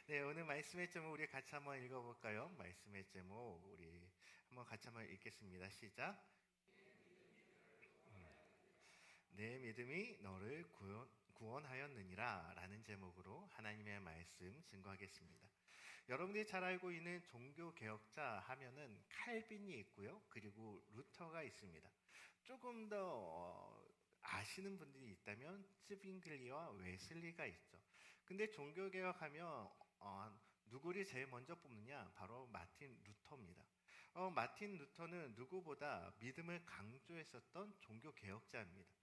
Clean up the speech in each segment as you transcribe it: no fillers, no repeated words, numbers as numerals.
네, 오늘 말씀의 제목 우리 같이 한번 읽어볼까요? 말씀의 제목 우리 한번 같이 한번 읽겠습니다. 시작. 내 믿음이 너를 구원하였느니라 라는 제목으로 하나님의 말씀 증거하겠습니다. 여러분들이 잘 알고 있는 종교개혁자 하면은 칼빈이 있고요. 그리고 루터가 있습니다. 조금 더 아시는 분들이 있다면 츠빙글리와 웨슬리가 있죠. 근데 종교개혁하면 누구를 제일 먼저 뽑느냐? 바로 마틴 루터입니다. 마틴 루터는 누구보다 믿음을 강조했었던 종교개혁자입니다.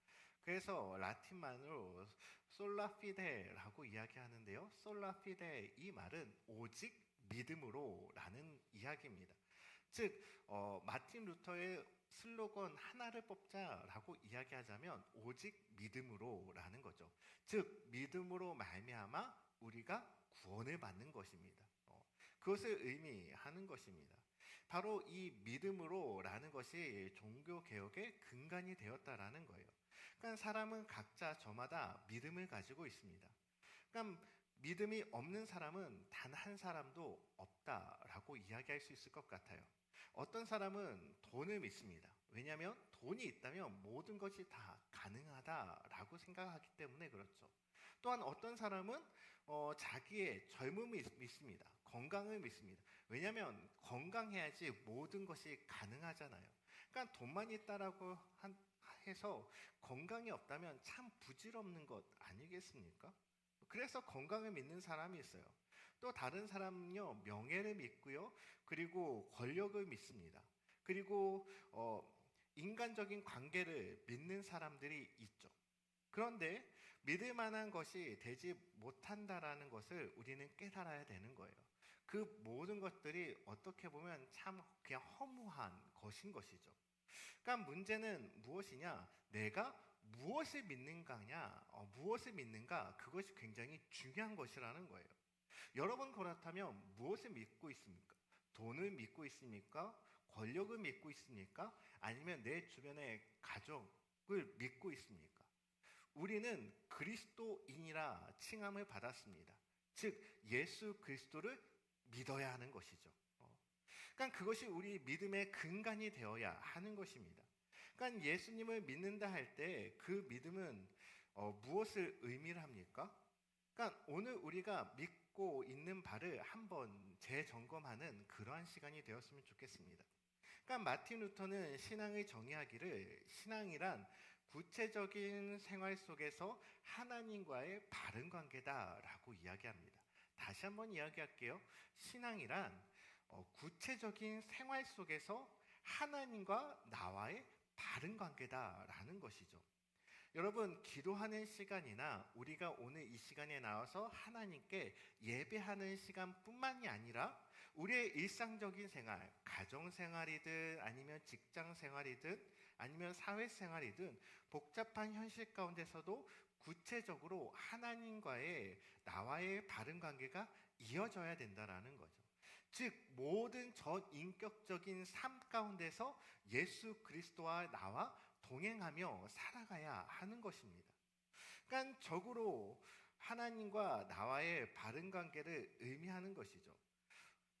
그래서 라틴말로 솔라피데라고 이야기하는데요. 솔라피데 이 말은 오직 믿음으로라는 이야기입니다. 즉 마틴 루터의 슬로건 하나를 뽑자라고 이야기하자면 오직 믿음으로라는 거죠. 즉 믿음으로 말미암아 우리가 구원을 받는 것입니다. 그것을 의미하는 것입니다. 바로 이 믿음으로라는 것이 종교개혁의 근간이 되었다라는 거예요. 그러니까 사람은 각자 저마다 믿음을 가지고 있습니다. 그러니까 믿음이 없는 사람은 단 한 사람도 없다라고 이야기할 수 있을 것 같아요. 어떤 사람은 돈을 믿습니다. 왜냐하면 돈이 있다면 모든 것이 다 가능하다라고 생각하기 때문에 그렇죠. 또한 어떤 사람은 자기의 젊음을 믿습니다. 건강을 믿습니다. 왜냐하면 건강해야지 모든 것이 가능하잖아요. 그러니까 돈만 있다라고 해서 건강이 없다면 참 부질없는 것 아니겠습니까? 그래서 건강을 믿는 사람이 있어요. 또 다른 사람은요, 명예를 믿고요, 그리고 권력을 믿습니다. 그리고 인간적인 관계를 믿는 사람들이 있죠. 그런데 믿을 만한 것이 되지 못한다라는 것을 우리는 깨달아야 되는 거예요. 그 모든 것들이 어떻게 보면 참 그냥 허무한 것인 것이죠. 그러니까 문제는 무엇이냐? 내가 무엇을 믿는가냐? 무엇을 믿는가? 그것이 굉장히 중요한 것이라는 거예요. 여러분 그렇다면 무엇을 믿고 있습니까? 돈을 믿고 있습니까? 권력을 믿고 있습니까? 아니면 내 주변의 가족을 믿고 있습니까? 우리는 그리스도인이라 칭함을 받았습니다. 즉 예수 그리스도를 믿어야 하는 것이죠. 그러니까 그것이 우리 믿음의 근간이 되어야 하는 것입니다. 그러니까 예수님을 믿는다 할 때 그 믿음은 무엇을 의미를 합니까? 그러니까 오늘 우리가 믿고 있는 바를 한번 재점검하는 그러한 시간이 되었으면 좋겠습니다. 그러니까 마틴 루터는 신앙을 정의하기를 신앙이란 구체적인 생활 속에서 하나님과의 바른 관계다라고 이야기합니다. 다시 한번 이야기할게요. 신앙이란 구체적인 생활 속에서 하나님과 나와의 바른 관계다라는 것이죠. 여러분, 기도하는 시간이나 우리가 오늘 이 시간에 나와서 하나님께 예배하는 시간뿐만이 아니라 우리의 일상적인 생활, 가정생활이든 아니면 직장생활이든 아니면 사회생활이든 복잡한 현실 가운데서도 구체적으로 하나님과의 나와의 바른 관계가 이어져야 된다는 거죠. 즉 모든 전인격적인 삶 가운데서 예수 그리스도와 나와 동행하며 살아가야 하는 것입니다. 그러니까 적으로 하나님과 나와의 바른 관계를 의미하는 것이죠.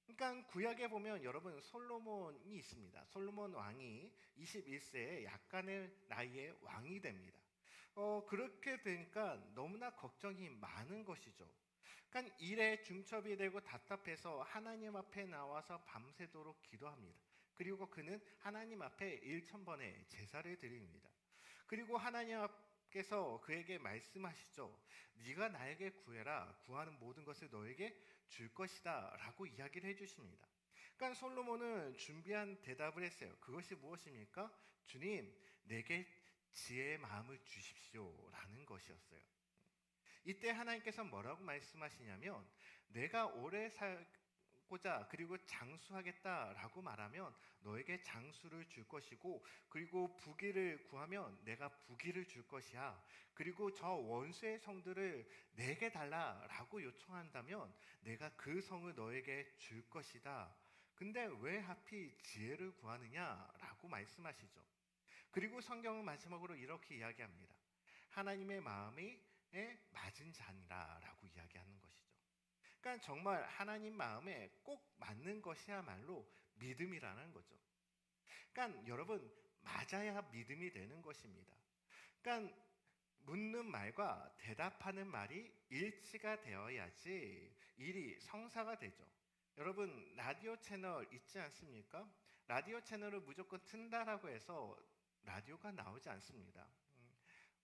그러니까 구약에 보면 여러분 솔로몬이 있습니다. 솔로몬 왕이 21세에 약간의 나이에 왕이 됩니다. 그렇게 되니까 너무나 걱정이 많은 것이죠. 그러니까 일에 중첩이 되고 답답해서 하나님 앞에 나와서 밤새도록 기도합니다. 그리고 그는 하나님 앞에 1000번의 제사를 드립니다. 그리고 하나님 앞께서 그에게 말씀하시죠. 네가 나에게 구해라. 구하는 모든 것을 너에게 줄 것이다 라고 이야기를 해주십니다. 그러니까 솔로몬은 준비한 대답을 했어요. 그것이 무엇입니까? 주님, 내게 지혜의 마음을 주십시오 라는 것이었어요. 이때 하나님께서 뭐라고 말씀하시냐면 내가 오래 살고자 그리고 장수하겠다라고 말하면 너에게 장수를 줄 것이고 그리고 부귀를 구하면 내가 부귀를 줄 것이야. 그리고 저 원수의 성들을 내게 달라라고 요청한다면 내가 그 성을 너에게 줄 것이다. 근데 왜 하필 지혜를 구하느냐라고 말씀하시죠. 그리고 성경은 마지막으로 이렇게 이야기합니다. 하나님의 마음이 맞은 자니라 라고 이야기하는 것이죠. 그러니까 정말 하나님 마음에 꼭 맞는 것이야말로 믿음이라는 거죠. 그러니까 여러분, 맞아야 믿음이 되는 것입니다. 그러니까 묻는 말과 대답하는 말이 일치가 되어야지 일이 성사가 되죠. 여러분, 라디오 채널 있지 않습니까? 라디오 채널을 무조건 튼다라고 해서 라디오가 나오지 않습니다.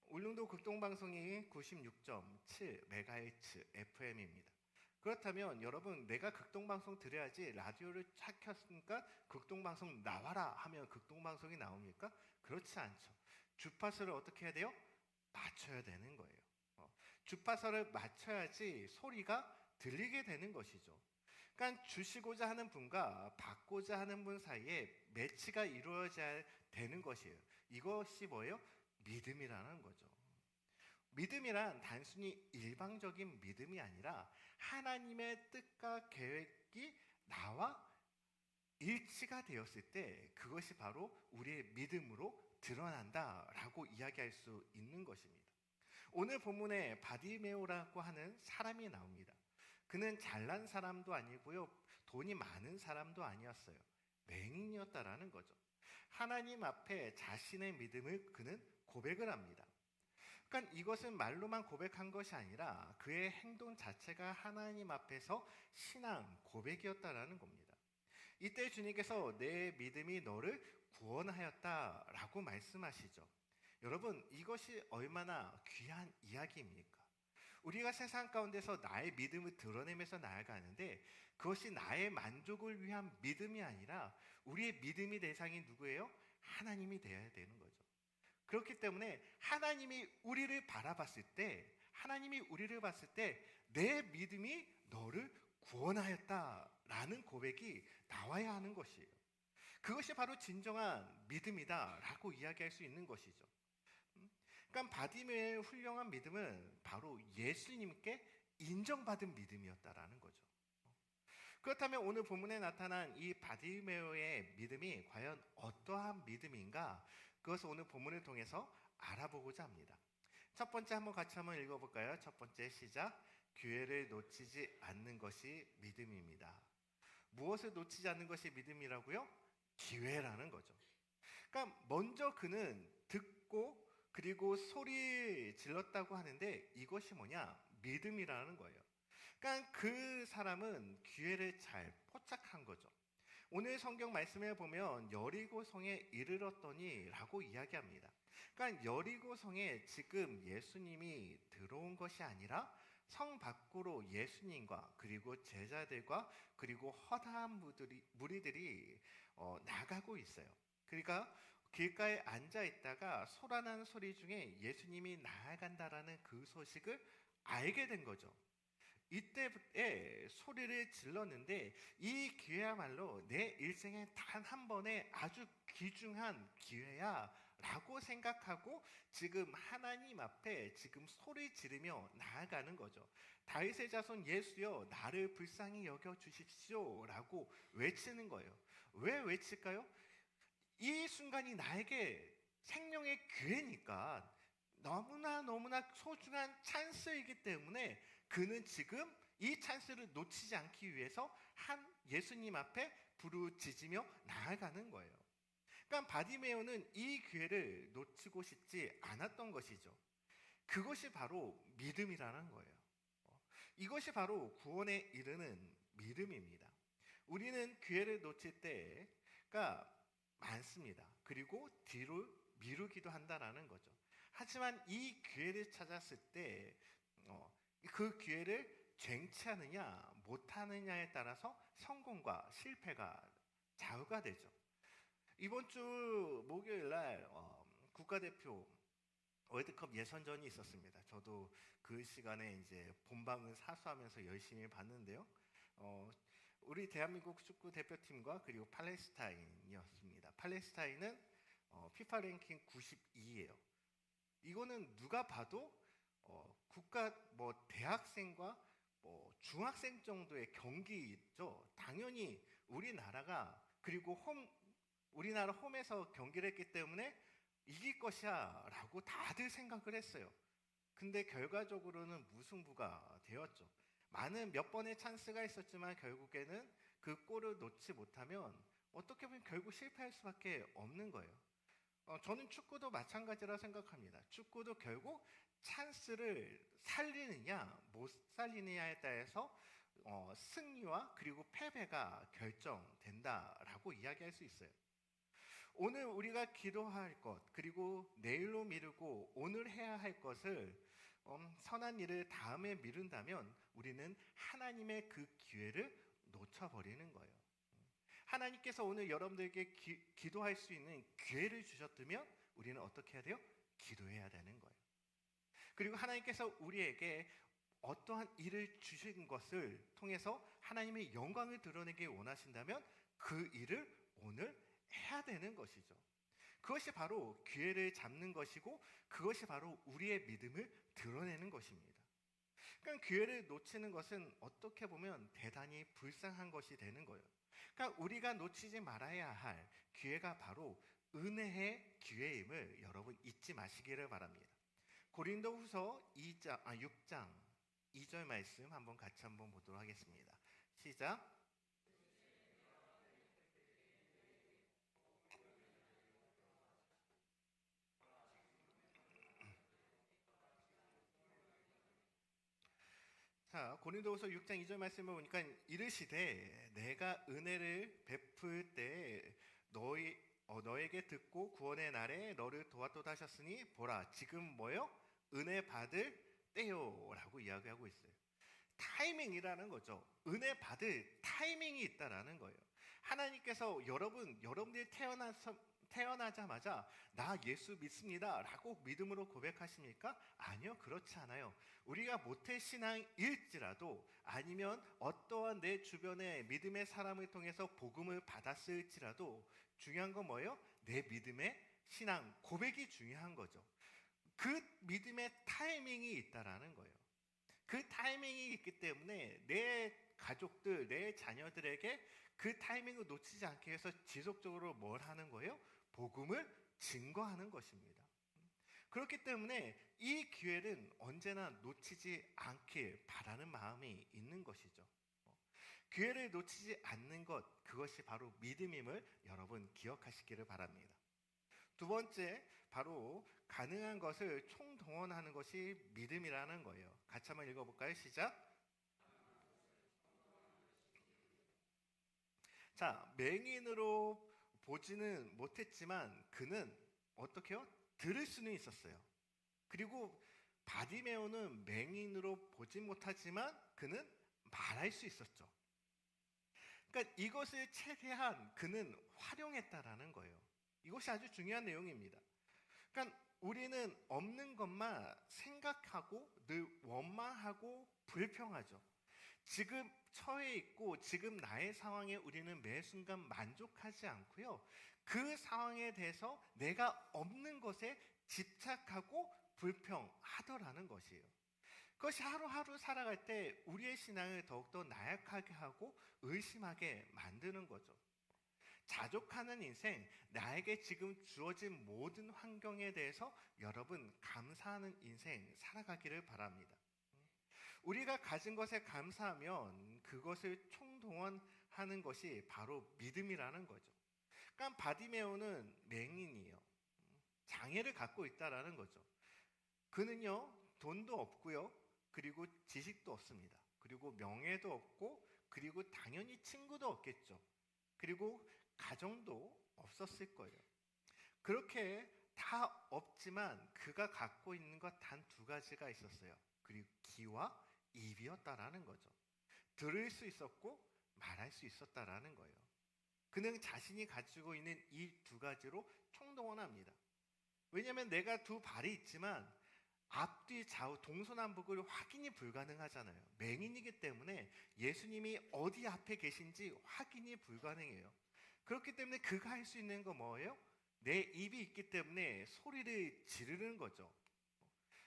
울릉도 극동방송이 96.7MHz FM입니다. 그렇다면 여러분, 내가 극동방송 들어야지 라디오를 착 켰으니까 극동방송 나와라 하면 극동방송이 나옵니까? 그렇지 않죠. 주파수를 어떻게 해야 돼요? 맞춰야 되는 거예요. 주파수를 맞춰야지 소리가 들리게 되는 것이죠. 그러니까 주시고자 하는 분과 받고자 하는 분 사이에 매치가 이루어져야 되는 것이에요. 이것이 뭐예요? 믿음이라는 거죠. 믿음이란 단순히 일방적인 믿음이 아니라 하나님의 뜻과 계획이 나와 일치가 되었을 때 그것이 바로 우리의 믿음으로 드러난다라고 이야기할 수 있는 것입니다. 오늘 본문에 바디메오라고 하는 사람이 나옵니다. 그는 잘난 사람도 아니고요, 돈이 많은 사람도 아니었어요. 맹인이었다라는 거죠. 하나님 앞에 자신의 믿음을 그는 고백을 합니다. 그러니까 이것은 말로만 고백한 것이 아니라 그의 행동 자체가 하나님 앞에서 신앙 고백이었다라는 겁니다. 이때 주님께서 내 믿음이 너를 구원하였다라고 말씀하시죠. 여러분, 이것이 얼마나 귀한 이야기입니까? 우리가 세상 가운데서 나의 믿음을 드러내면서 나아가는데 그것이 나의 만족을 위한 믿음이 아니라 우리의 믿음의 대상이 누구예요? 하나님이 되어야 되는 거죠. 그렇기 때문에 하나님이 우리를 바라봤을 때, 하나님이 우리를 봤을 때 내 믿음이 너를 구원하였다라는 고백이 나와야 하는 것이에요. 그것이 바로 진정한 믿음이다라고 이야기할 수 있는 것이죠. 그러니까 바디메오의 훌륭한 믿음은 바로 예수님께 인정받은 믿음이었다라는 거죠. 그렇다면 오늘 본문에 나타난 이 바디메오의 믿음이 과연 어떠한 믿음인가? 그것을 오늘 본문을 통해서 알아보고자 합니다. 첫 번째 같이 한번 읽어볼까요? 첫 번째 시작. 기회를 놓치지 않는 것이 믿음입니다. 무엇을 놓치지 않는 것이 믿음이라고요? 기회라는 거죠. 그러니까 먼저 그는 듣고 그리고 소리 질렀다고 하는데 이것이 뭐냐? 믿음이라는 거예요. 그러니까 그 사람은 기회를 잘 포착한 거죠. 오늘 성경 말씀에 보면 여리고성에 이르렀더니 라고 이야기합니다. 그러니까 여리고성에 지금 예수님이 들어온 것이 아니라 성 밖으로 예수님과 그리고 제자들과 그리고 허다한 무리들이 나가고 있어요. 그러니까 길가에 앉아 있다가 소란한 소리 중에 예수님이 나아간다라는 그 소식을 알게 된 거죠. 이때에 소리를 질렀는데 이 기회야말로 내 일생에 단 한 번의 아주 귀중한 기회야 라고 생각하고 지금 하나님 앞에 지금 소리 지르며 나아가는 거죠. 다윗의 자손 예수여 나를 불쌍히 여겨 주십시오 라고 외치는 거예요. 왜 외칠까요? 이 순간이 나에게 생명의 기회니까 너무나 소중한 찬스이기 때문에 그는 지금 이 찬스를 놓치지 않기 위해서 예수님 앞에 부르짖으며 나아가는 거예요. 그러니까 바디메오는 이 기회를 놓치고 싶지 않았던 것이죠. 그것이 바로 믿음이라는 거예요. 이것이 바로 구원에 이르는 믿음입니다. 우리는 기회를 놓칠 때가 많습니다. 그리고 뒤로 미루기도 한다라는 거죠. 하지만 이 기회를 찾았을 때 그 기회를 쟁취하느냐 못하느냐에 따라서 성공과 실패가 좌우가 되죠. 이번 주 목요일 날 국가대표 월드컵 예선전이 있었습니다. 저도 그 시간에 이제 본방을 사수하면서 열심히 봤는데요. 우리 대한민국 축구 대표팀과 그리고 팔레스타인이었습니다. 팔레스타인은 피파 랭킹 92예요. 이거는 누가 봐도 국가 대학생과 중학생 정도의 경기죠. 당연히 우리나라가 그리고 우리나라 홈에서 경기를 했기 때문에 이길 것이야 라고 다들 생각을 했어요. 근데 결과적으로는 무승부가 되었죠. 많은 몇 번의 찬스가 있었지만 결국에는 그 골을 놓지 못하면 어떻게 보면 결국 실패할 수밖에 없는 거예요. 저는 축구도 마찬가지라 생각합니다. 축구도 결국 찬스를 살리느냐 못 살리느냐에 따라서 승리와 그리고 패배가 결정된다라고 이야기할 수 있어요. 오늘 우리가 기도할 것 그리고 내일로 미루고 오늘 해야 할 것을 선한 일을 다음에 미룬다면 우리는 하나님의 그 기회를 놓쳐버리는 거예요. 하나님께서 오늘 여러분들에게 기도할 수 있는 기회를 주셨다면 우리는 어떻게 해야 돼요? 기도해야 되는 거예요. 그리고 하나님께서 우리에게 어떠한 일을 주신 것을 통해서 하나님의 영광을 드러내기 원하신다면 그 일을 오늘 해야 되는 것이죠. 그것이 바로 기회를 잡는 것이고 그것이 바로 우리의 믿음을 드러내는 것입니다. 그러니까 기회를 놓치는 것은 어떻게 보면 대단히 불쌍한 것이 되는 거예요. 그러니까 우리가 놓치지 말아야 할 기회가 바로 은혜의 기회임을 여러분 잊지 마시기를 바랍니다. 고린도후서 6장 2절 말씀 같이 한번 보도록 하겠습니다. 시작. 자, 고린도후서 6장 2절 말씀을 보니까 이르시되 내가 은혜를 베풀 때 너에게 듣고 구원의 날에 너를 도왔도다 하셨으니 보라 지금 뭐요? 은혜 받을 때요라고 이야기하고 있어요. 타이밍이라는 거죠. 은혜 받을 타이밍이 있다라는 거예요. 하나님께서 여러분들이 태어나자마자 나 예수 믿습니다 라고 믿음으로 고백하십니까? 아니요, 그렇지 않아요. 우리가 모태신앙일지라도 아니면 어떠한 내 주변의 믿음의 사람을 통해서 복음을 받았을지라도 중요한 건 뭐예요? 내 믿음의 신앙 고백이 중요한 거죠. 그 믿음의 타이밍이 있다라는 거예요. 그 타이밍이 있기 때문에 내 가족들, 내 자녀들에게 그 타이밍을 놓치지 않기 위해서 지속적으로 뭘 하는 거예요? 복음을 증거하는 것입니다. 그렇기 때문에 이 기회는 언제나 놓치지 않길 바라는 마음이 있는 것이죠. 기회를 놓치지 않는 것, 그것이 바로 믿음임을 여러분 기억하시기를 바랍니다. 두 번째, 바로 가능한 것을 총동원하는 것이 믿음이라는 거예요. 같이 한번 읽어볼까요? 시작. 자, 맹인으로 보지는 못했지만 그는 어떻게 해요? 들을 수는 있었어요. 그리고 바디메오는 맹인으로 보지 못하지만 그는 말할 수 있었죠. 그러니까 이것을 최대한 그는 활용했다라는 거예요. 이것이 아주 중요한 내용입니다. 그러니까 우리는 없는 것만 생각하고 늘 원망하고 불평하죠. 지금 처해 있고 지금 나의 상황에 우리는 매 순간 만족하지 않고요. 그 상황에 대해서 내가 없는 것에 집착하고 불평하더라는 것이에요. 그것이 하루하루 살아갈 때 우리의 신앙을 더욱더 나약하게 하고 의심하게 만드는 거죠. 자족하는 인생, 나에게 지금 주어진 모든 환경에 대해서 여러분 감사하는 인생 살아가기를 바랍니다. 우리가 가진 것에 감사하면 그것을 총동원하는 것이 바로 믿음이라는 거죠. 그러니까 바디메오는 맹인이에요. 장애를 갖고 있다라는 거죠. 그는요, 돈도 없고요. 그리고 지식도 없습니다. 그리고 명예도 없고 그리고 당연히 친구도 없겠죠. 그리고 가정도 없었을 거예요. 그렇게 다 없지만 그가 갖고 있는 것 단 두 가지가 있었어요. 그리고 귀와 입이었다라는 거죠. 들을 수 있었고 말할 수 있었다라는 거예요. 그는 자신이 가지고 있는 이 두 가지로 총동원합니다. 왜냐하면 내가 두 발이 있지만 앞뒤 좌우 동서남북을 확인이 불가능하잖아요. 맹인이기 때문에 예수님이 어디 앞에 계신지 확인이 불가능해요. 그렇기 때문에 그가 할 수 있는 건 뭐예요? 내 입이 있기 때문에 소리를 지르는 거죠.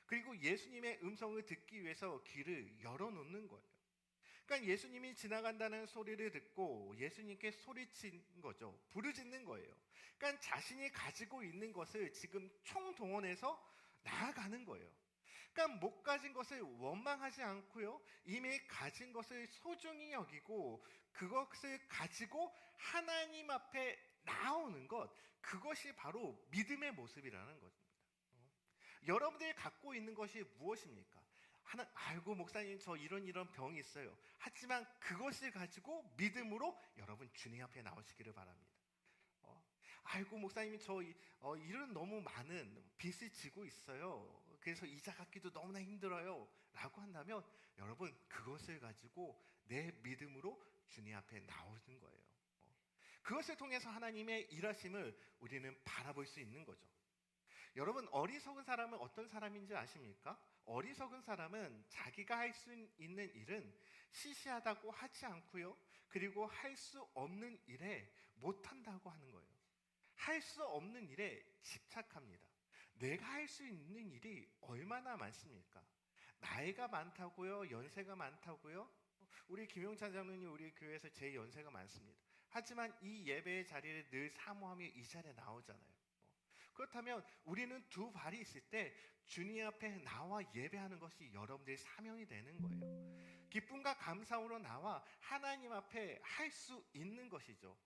그리고 예수님의 음성을 듣기 위해서 귀를 열어놓는 거예요. 그러니까 예수님이 지나간다는 소리를 듣고 예수님께 소리친 거죠. 부르짖는 거예요. 그러니까 자신이 가지고 있는 것을 지금 총동원해서 나아가는 거예요. 그러니까 못 가진 것을 원망하지 않고요, 이미 가진 것을 소중히 여기고 그것을 가지고 하나님 앞에 나오는 것, 그것이 바로 믿음의 모습이라는 것입니다. 여러분들이 갖고 있는 것이 무엇입니까? 아이고 목사님 저 이런 병이 있어요. 하지만 그것을 가지고 믿음으로 여러분 주님 앞에 나오시기를 바랍니다. 아이고 목사님이 저 이런 너무 많은 빚을 지고 있어요. 그래서 이자 갚기도 너무나 힘들어요. 라고 한다면 여러분 그것을 가지고 내 믿음으로 주님 앞에 나오는 거예요. 그것을 통해서 하나님의 일하심을 우리는 바라볼 수 있는 거죠. 여러분 어리석은 사람은 어떤 사람인지 아십니까? 어리석은 사람은 자기가 할 수 있는 일은 시시하다고 하지 않고요, 그리고 할 수 없는 일에 못한다고 하는 거예요. 할 수 없는 일에 집착합니다. 내가 할 수 있는 일이 얼마나 많습니까? 나이가 많다고요? 연세가 많다고요? 우리 김용찬 장로님 우리 교회에서 제일 연세가 많습니다. 하지만 이 예배의 자리를 늘 사모하며 이 자리에 나오잖아요. 그렇다면 우리는 두 발이 있을 때 주님 앞에 나와 예배하는 것이 여러분들의 사명이 되는 거예요. 기쁨과 감사로 나와 하나님 앞에 할 수 있는 것이죠.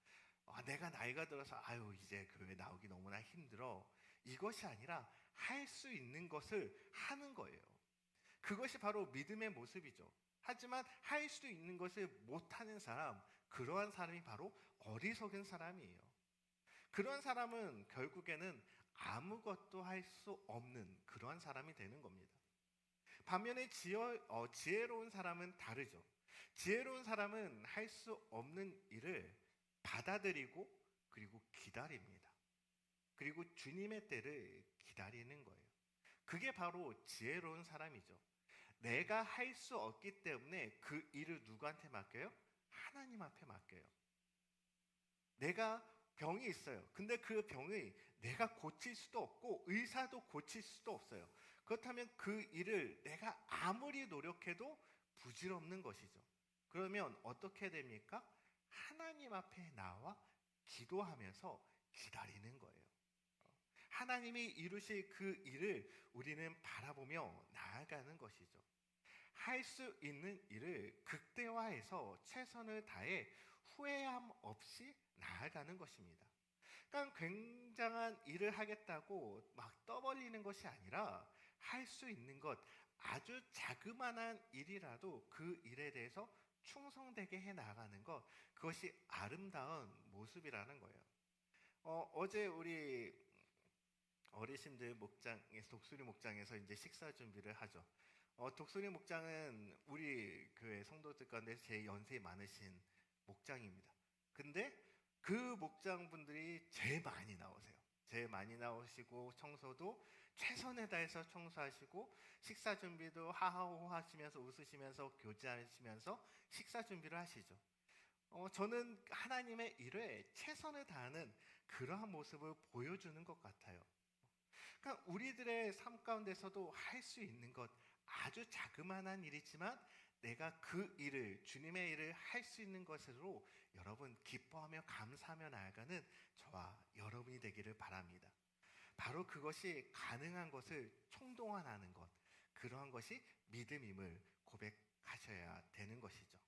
내가 나이가 들어서 아유 이제 교회 나오기 너무나 힘들어, 이것이 아니라 할 수 있는 것을 하는 거예요. 그것이 바로 믿음의 모습이죠. 하지만 할 수 있는 것을 못하는 사람, 그러한 사람이 바로 어리석은 사람이에요. 그런 사람은 결국에는 아무것도 할 수 없는 그러한 사람이 되는 겁니다. 반면에 지혜로운 사람은 다르죠. 지혜로운 사람은 할 수 없는 일을 받아들이고 그리고 기다립니다. 그리고 주님의 때를 기다리는 거예요. 그게 바로 지혜로운 사람이죠. 내가 할 수 없기 때문에 그 일을 누구한테 맡겨요? 하나님 앞에 맡겨요. 내가 병이 있어요. 근데 그 병이 내가 고칠 수도 없고 의사도 고칠 수도 없어요. 그렇다면 그 일을 내가 아무리 노력해도 부질없는 것이죠. 그러면 어떻게 됩니까? 하나님 앞에 나와 기도하면서 기다리는 거예요. 하나님이 이루실 그 일을 우리는 바라보며 나아가는 것이죠. 할 수 있는 일을 극대화해서 최선을 다해 후회함 없이 나아가는 것입니다. 그러니까 굉장한 일을 하겠다고 막 떠벌리는 것이 아니라 할 수 있는 것, 아주 자그마한 일이라도 그 일에 대해서 충성되게 해 나가는 것, 그것이 아름다운 모습이라는 거예요. 어제 우리 어르신들 목장에서, 독수리 목장에서 이제 식사 준비를 하죠. 독수리 목장은 우리 교회 성도들 가운데 제일 연세이 많으신 목장입니다. 근데 그 목장분들이 제일 많이 나오세요. 제일 많이 나오시고 청소도 최선을 다해서 청소하시고 식사 준비도 하하호 하시면서 웃으시면서 교제하시면서 식사 준비를 하시죠. 저는 하나님의 일에 최선을 다하는 그러한 모습을 보여주는 것 같아요. 그러니까 우리들의 삶 가운데서도 할 수 있는 것, 아주 자그마한 일이지만 내가 그 일을, 주님의 일을 할 수 있는 것으로 여러분 기뻐하며 감사하며 나아가는 저와 여러분이 되기를 바랍니다. 바로 그것이 가능한 것을 총동원하는 것, 그러한 것이 믿음임을 고백하셔야 되는 것이죠.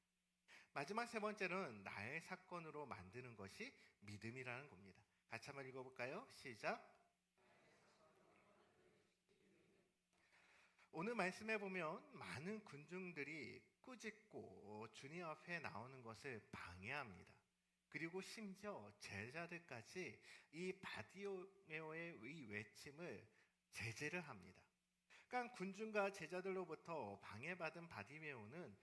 마지막 세 번째는 나의 사건으로 만드는 것이 믿음이라는 겁니다. 같이 한번 읽어볼까요? 시작. 오늘 말씀해 보면 많은 군중들이 꾸짖고 주님 앞에 나오는 것을 방해합니다. 그리고 심지어 제자들까지 이 바디메오의 이 외침을 제재를 합니다. 그러니까 군중과 제자들로부터 방해받은 바디메오는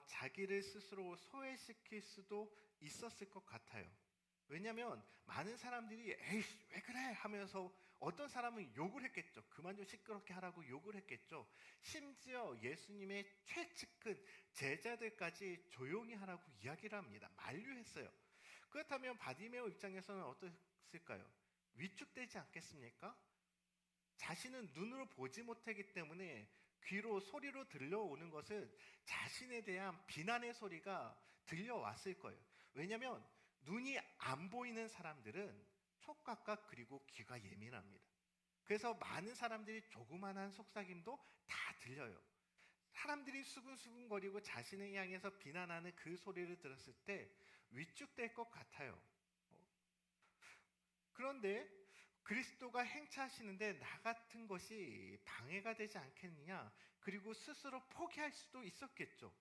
자기를 스스로 소외시킬 수도 있었을 것 같아요. 왜냐하면 많은 사람들이 에이씨 왜 그래 하면서 어떤 사람은 욕을 했겠죠. 그만 좀 시끄럽게 하라고 욕을 했겠죠. 심지어 예수님의 최측근 제자들까지 조용히 하라고 이야기를 합니다. 만류했어요. 그렇다면 바디메오 입장에서는 어땠을까요? 위축되지 않겠습니까? 자신은 눈으로 보지 못하기 때문에 귀로 소리로 들려오는 것은 자신에 대한 비난의 소리가 들려왔을 거예요. 왜냐하면 눈이 안 보이는 사람들은 촉각과 그리고 귀가 예민합니다. 그래서 많은 사람들이 조그만한 속삭임도 다 들려요. 사람들이 수근수근거리고 자신을 향해서 비난하는 그 소리를 들었을 때 위축될 것 같아요. 그런데 그리스도가 행차하시는데 나 같은 것이 방해가 되지 않겠느냐? 그리고 스스로 포기할 수도 있었겠죠.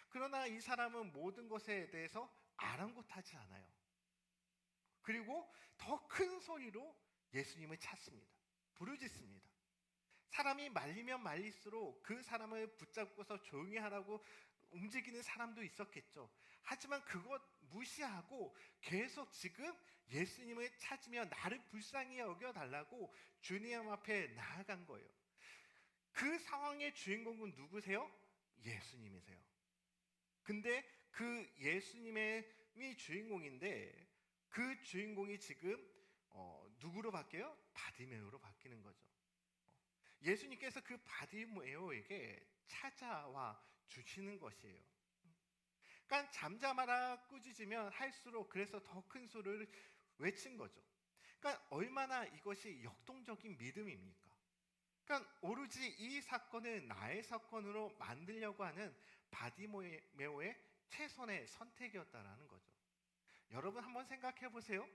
그러나 이 사람은 모든 것에 대해서 아랑곳하지 않아요. 그리고 더 큰 소리로 예수님을 찾습니다. 부르짖습니다. 사람이 말리면 말릴수록 그 사람을 붙잡고서 조용히 하라고 움직이는 사람도 있었겠죠. 하지만 그것 무시하고 계속 지금 예수님을 찾으며 나를 불쌍히 여겨달라고 주님 앞에 나아간 거예요. 그 상황의 주인공은 누구세요? 예수님이세요. 근데 그 예수님이 주인공인데 그 주인공이 지금 누구로 바뀌어요? 바디메오로 바뀌는 거죠. 예수님께서 그 바디메오에게 찾아와 주시는 것이에요. 그러니까 잠잠하라 꾸짖으면 할수록 그래서 더 큰 소리를 외친 거죠. 그러니까 얼마나 이것이 역동적인 믿음입니까? 그러니까 오로지 이 사건을 나의 사건으로 만들려고 하는 바디메오의 최선의 선택이었다라는 거죠. 여러분 한번 생각해 보세요.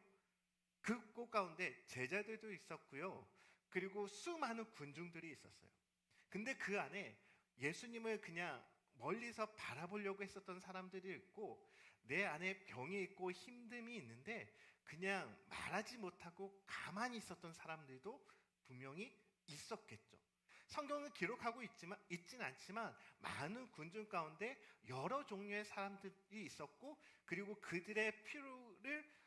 그 곳 가운데 제자들도 있었고요. 그리고 수많은 군중들이 있었어요. 근데 그 안에 예수님을 그냥 멀리서 바라보려고 했었던 사람들이 있고 내 안에 병이 있고 힘듦이 있는데 그냥 말하지 못하고 가만히 있었던 사람들도 분명히 있었겠죠. 성경은 기록하고 있진 않지만 많은 군중 가운데 여러 종류의 사람들이 있었고 그리고 그들의 필요를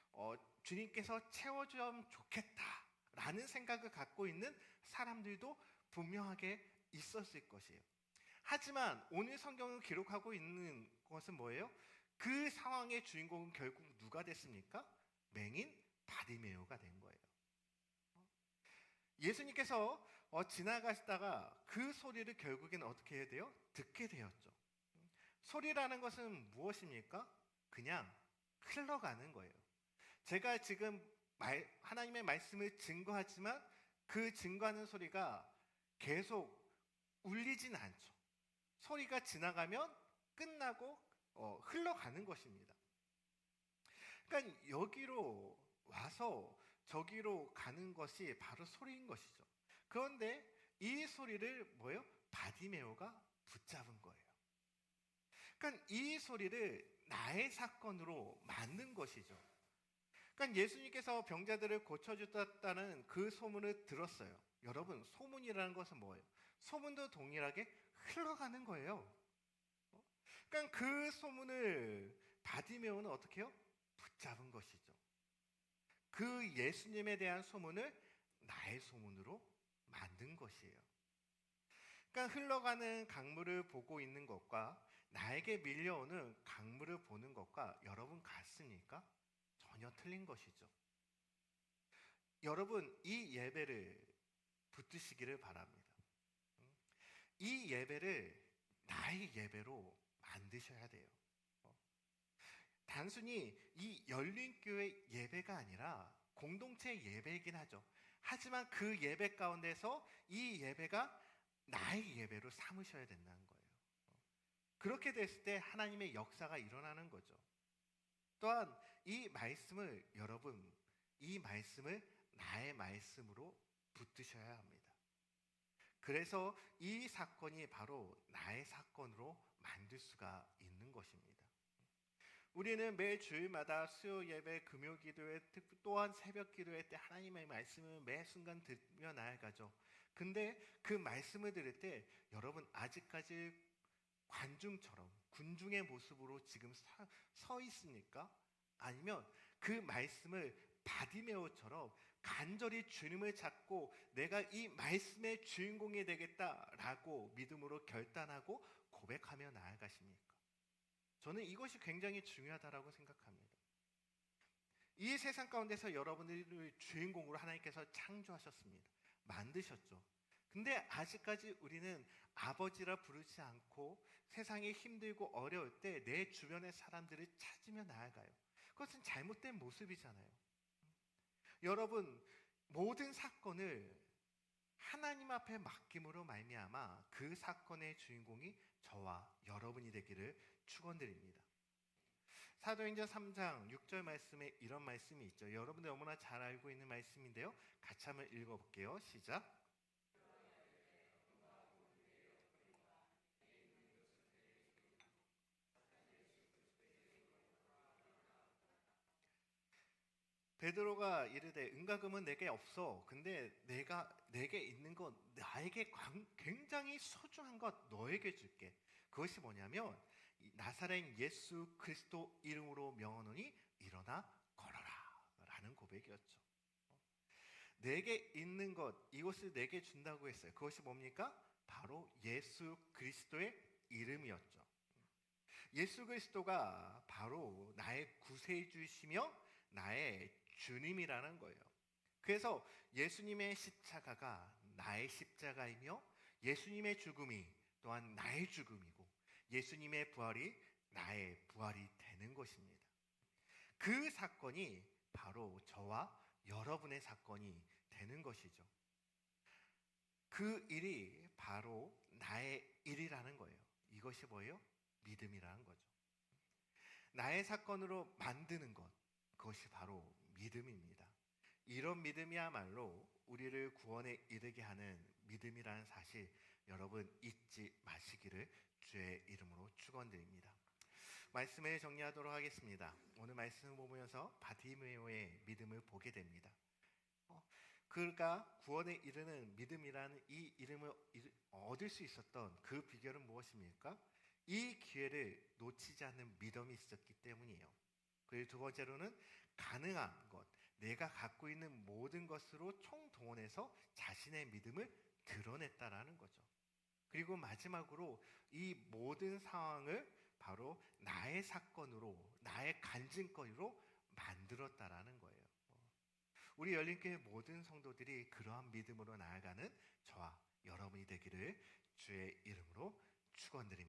주님께서 채워주면 좋겠다라는 생각을 갖고 있는 사람들도 분명하게 있었을 것이에요. 하지만 오늘 성경을 기록하고 있는 것은 뭐예요? 그 상황의 주인공은 결국 누가 됐습니까? 맹인 바디메오가 된 거예요. 예수님께서 지나가시다가 그 소리를 결국엔 어떻게 해야 돼요? 듣게 되었죠. 소리라는 것은 무엇입니까? 그냥 흘러가는 거예요. 제가 지금 하나님의 말씀을 증거하지만 그 증거하는 소리가 계속 울리진 않죠. 소리가 지나가면 끝나고 흘러가는 것입니다. 그러니까 여기로 와서 저기로 가는 것이 바로 소리인 것이죠. 그런데 이 소리를 뭐예요? 바디메오가 붙잡은 거예요. 그러니까 이 소리를 나의 사건으로 만든 것이죠. 그러니까 예수님께서 병자들을 고쳐주셨다는 그 소문을 들었어요. 여러분, 소문이라는 것은 뭐예요? 소문도 동일하게 흘러가는 거예요. 그러니까 그 소문을 바디메오는 어떻게 해요? 붙잡은 것이죠. 그 예수님에 대한 소문을 나의 소문으로 만든 것이에요. 그러니까 흘러가는 강물을 보고 있는 것과 나에게 밀려오는 강물을 보는 것과 여러분 같습니까? 전혀 틀린 것이죠. 여러분 이 예배를 붙드시기를 바랍니다. 이 예배를 나의 예배로 만드셔야 돼요. 단순히 이 열린교회 예배가 아니라 공동체 예배이긴 하죠. 하지만 그 예배 가운데서 이 예배가 나의 예배로 삼으셔야 된다는 거예요. 그렇게 됐을 때 하나님의 역사가 일어나는 거죠. 또한 이 말씀을 여러분, 이 말씀을 나의 말씀으로 붙드셔야 합니다. 그래서 이 사건이 바로 나의 사건으로 만들 수가 있는 것입니다. 우리는 매 주일마다 수요 예배, 금요 기도회, 또한 새벽 기도회 때 하나님의 말씀을 매 순간 들으며 나아가죠. 근데 그 말씀을 들을 때 여러분 아직까지 관중처럼 군중의 모습으로 지금 서 있습니까? 아니면 그 말씀을 바디메오처럼 간절히 주님을 찾고 내가 이 말씀의 주인공이 되겠다라고 믿음으로 결단하고 고백하며 나아가십니까? 저는 이것이 굉장히 중요하다고 생각합니다. 이 세상 가운데서 여러분들을 주인공으로 하나님께서 창조하셨습니다. 만드셨죠. 근데 아직까지 우리는 아버지라 부르지 않고 세상이 힘들고 어려울 때 내 주변의 사람들을 찾으며 나아가요. 그것은 잘못된 모습이잖아요. 여러분 모든 사건을 하나님 앞에 맡김으로 말미암아 그 사건의 주인공이 저와 여러분이 되기를 축원드립니다. 사도행전 3장 6절 말씀에 이런 말씀이 있죠. 여러분들 너무나 잘 알고 있는 말씀인데요. 같이 한번 읽어볼게요. 시작. 베드로가 이르되 은과 금은 내게 없어. 근데 내게 있는 것 나에게 굉장히 소중한 것 너에게 줄게. 그것이 뭐냐면 나사렛 예수 그리스도 이름으로 명하노니 일어나 걸어라라는 고백이었죠. 내게 있는 것 이것을 내게 준다고 했어요. 그것이 뭡니까? 바로 예수 그리스도의 이름이었죠. 예수 그리스도가 바로 나의 구세주시며 나의 주님이라는 거예요. 그래서 예수님의 십자가가 나의 십자가이며 예수님의 죽음이 또한 나의 죽음이고 예수님의 부활이 나의 부활이 되는 것입니다. 그 사건이 바로 저와 여러분의 사건이 되는 것이죠. 그 일이 바로 나의 일이라는 거예요. 이것이 뭐예요? 믿음이라는 거죠. 나의 사건으로 만드는 것, 그것이 바로 믿음입니다. 이런 믿음이야말로 우리를 구원에 이르게 하는 믿음이라는 사실 여러분 잊지 마시기를 주의 이름으로 축원드립니다. 말씀을 정리하도록 하겠습니다. 오늘 말씀을 보면서 바티메오의 믿음을 보게 됩니다. 그가 구원에 이르는 믿음이라는 이 이름을 얻을 수 있었던 그 비결은 무엇입니까? 이 기회를 놓치지 않는 믿음이 있었기 때문이에요. 그리고 두 번째로는 가능한 것, 내가 갖고 있는 모든 것으로 총동원해서 자신의 믿음을 드러냈다라는 거죠. 그리고 마지막으로 이 모든 상황을 바로 나의 사건으로, 나의 간증거리로 만들었다라는 거예요. 우리 열린교회 모든 성도들이 그러한 믿음으로 나아가는 저와 여러분이 되기를 주의 이름으로 축원드립니다.